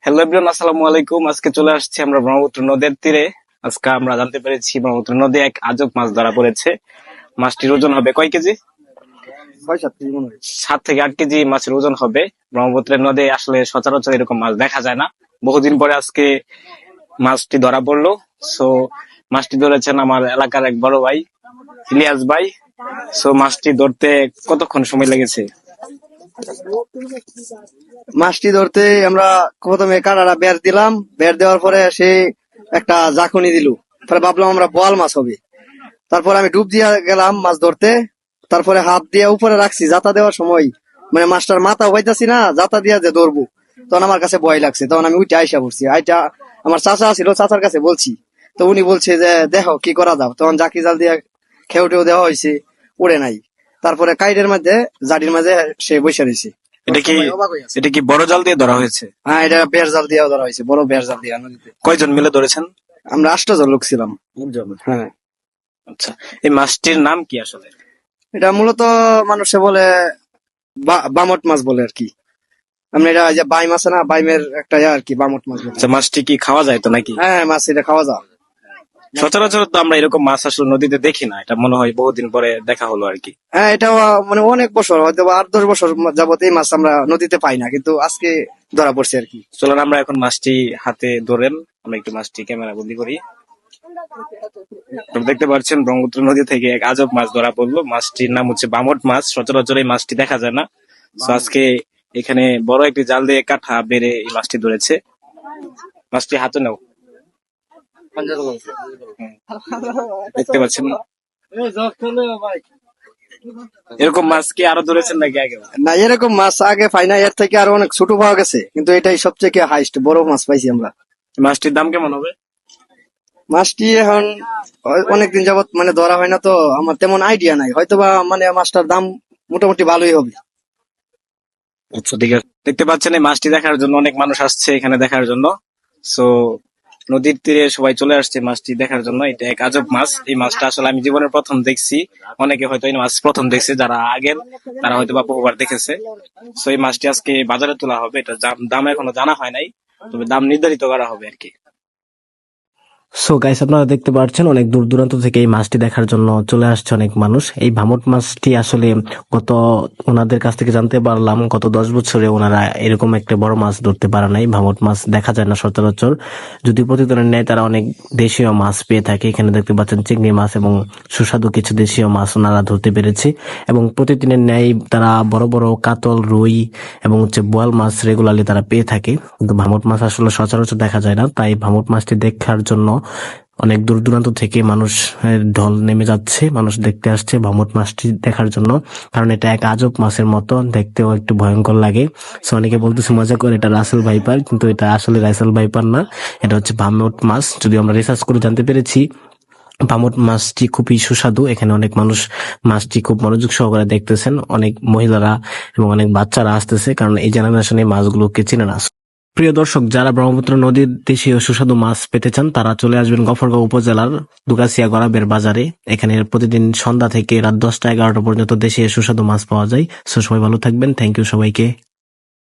Hello everyone, আসসালামু আলাইকুম। আজকে চলে আসছি আমরা ব্রহ্মপুত্র নদের তীরে। আজকে আমরা জানতে পেরেছি ব্রহ্মপুত্র নদী এক আজব মাছ ধরা পড়েছে। মাছটির ওজন হবে কয় কেজি? 6-7 কেজি মনে হয়। 7 থেকে 8 কেজি মাছের ওজন হবে। ব্রহ্মপুত্রের নদে আসলে সচরাচর এরকম মাছ দেখা যায় না। বহুদিন পরে আজকে মাছটি ধরা পড়লো। সো মাছটি ধরেছেন আমার এলাকার এক বড় ভাই, ইলিয়াস ভাই। সো মাছটি ধরতে কতক্ষণ সময় লেগেছে? মাছটি ধরতে আমরা প্রথমে কাঁটাটা বের দিলাম, বের দেওয়ার পরে সে একটা জাকুনি দিল। পরে ভাবলাম আমরা বোয়াল মাছ হবে। তারপর আমি ডুব দিয়ে গেলাম মাছ ধরতে। তারপরে হাত দিয়ে উপরে রাখছি জাতা দেওয়ার সময়, মানে মাছটার মাথা হইতাছি না, জাতা দিয়ে যে ধরবো, তখন আমার কাছে ভয় লাগছে। তখন আমি উঠে আইসা পড়ছি। আইটা আমার চাচা ছিল, চাচার কাছে বলছি। তো উনি বলছে যে দেখো কি করা যাও। তখন জাকি জাল দিয়ে খেউ টেউ দেওয়া হয়েছে, উড়ে নাই। তারপরে কাইডের মধ্যে, জাডির মাঝে সে বসে রয়েছে। এটা কি সবাই অবাক হয়ে আছে। এটা কি বড় জাল দিয়ে ধরা হয়েছে? হ্যাঁ, এটা বের জাল দিয়ে ধরা হয়েছে, বড় বের জাল দিয়ে নদীতে। কয়জন মিলে ধরেছেন? আমরা 8 জন লোক ছিলাম। হ্যাঁ, আচ্ছা, এই মাছটির নাম কি আসলে? এটা মূলত মানুষে বলে বামট মাছ বলে আর কি। আমরা এটা যে বাইম আছে না, বাইমের একটা আর কি, বামট মাছ বলে। আচ্ছা, মাছটি কি খাওয়া যায় তো নাকি? হ্যাঁ, মাছ এটা খাওয়া যায়। সচরাচর তো আমরা এরকম মাছ আসলে নদীতে দেখি না। এটা মনে হয় বহুদিন পরে দেখা হলো আর কি। হ্যাঁ, এটা মানে অনেক বছর, হয়তো 8-10 বছর যাবত এই মাছ আমরা নদীতে পাই না, কিন্তু আজকে ধরা পড়ছে আর কি। চলেন আমরা এখন মাছটি হাতে ধরেন, আমরা একটু মাছটি ক্যামেরা বন্দি করি। আপনারা দেখতে পাচ্ছেন ব্রহ্মপুত্র নদী থেকে এক আজব মাছ ধরা পড়লো। মাছটির নাম হচ্ছে বামট মাছ। সচরাচর এই মাছটি দেখা যায় না। তো আজকে এখানে বড় একটি জাল দিয়ে কাঠা বেড়ে এই মাছটি ধরেছে। মাছটি হাতে নাও। দেখতে পাচ্ছেন এরকম মাছ কি আরো ধরেছেন নাকি আগে? না, এরকম মাছ আগে পাই না, এর থেকে আরো অনেক ছোট পাওয়া গেছে, কিন্তু এটাই সবচেয়ে হাইস্ট বড় মাছ পাইছি আমরা। মাছটির দাম কেমন হবে? মাছটি এখন অনেকদিন যাবত মানে ধরা হয় না, তো আমার তেমন আইডিয়া নাই। হয়তোবা মানে মাছটার দাম মোটামুটি ভালোই হবে। আচ্ছা, ঠিক আছে। দেখতে পাচ্ছেন এই মাছটি দেখার জন্য অনেক মানুষ আসছে এখানে দেখার জন্য। সো নদীর তীরে সবাই চলে আসছে মাছটি দেখার জন্য। এটা এক আজব মাছ। এই মাছটা আসলে আমি জীবনের প্রথম দেখছি। অনেকে হয়তো এই মাছ প্রথম দেখছে, যারা আগের তারা হয়তো বা বহুবার দেখেছে। সো এই মাছটি আজকে বাজারে তোলা হবে। এটা দাম এখনো জানা হয় নাই, তবে দাম নির্ধারিত করা হবে আর কি। সো গাইস, আপনারা দেখতে পাচ্ছেন অনেক দূর দূরান্ত থেকে এই মাছটি দেখার জন্য চলে আসছে অনেক মানুষ। এই ভামট মাছটি আসলে ওনাদের কাছ থেকে জানতে পারলাম গত 10 বছরে ওনারা এরকম একটা বড় মাছ ধরতে পারে নাই। ভামট মাছ দেখা যায় না সচরাচর। যদি প্রতিদিনের ন্যায় তারা অনেক দেশীয় মাছ পেয়ে থাকে। এখানে দেখতে পাচ্ছেন চিংড়ি মাছ এবং সুস্বাদু কিছু দেশীয় মাছ ওনারা ধরতে পেরেছে। এবং প্রতিদিনের ন্যায় তারা বড় বড় কাতল, রুই এবং বোয়াল মাছ রেগুলারলি তারা পেয়ে থাকে। কিন্তু ভামট মাছ আসলে সচরাচর দেখা যায় না। তাই ভামট মাছটি দেখার জন্য অনেক দূর দূরান্ত থেকে মানুষ ঢল নেমে যাচ্ছে, মানুষ দেখতে আসছে ভামট মাছটি দেখার জন্য। কারণ এটা এক আজব মাছের মতো, দেখতেও একটু ভয়ঙ্কর লাগে। সো অনেকে বলতেছে মজা করে এটা রাসেল ভাইপার, কিন্তু এটা আসলে রাসেল ভাইপার না, এটা হচ্ছে ভামট মাছ। যদিও আমরা রিসার্চ করে জানতে পেরেছি ভামট মাছটি খুবই সুস্বাদু। এখানে অনেক মানুষ মাছটি খুব মনোযোগ সহকারে দেখতেছেন। অনেক মহিলারা এবং অনেক বাচ্চারা আসতেছে, কারণ এই জেনারেশনে মাছগুলোকে চিনে না। প্রিয় দর্শক, যারা ব্রহ্মপুত্র নদীর দেশীয় সুস্বাদু মাছ পেতে চান তারা চলে আসবেন গফরগাঁও উপজেলার দুগাছিয়া গড়াবের বাজারে। এখানে প্রতিদিন সন্ধ্যা থেকে রাত 10টা 11টা পর্যন্ত দেশীয় সুস্বাদু মাছ পাওয়া যায়। সো সবাই ভালো থাকবেন। থ্যাংক ইউ সবাইকে।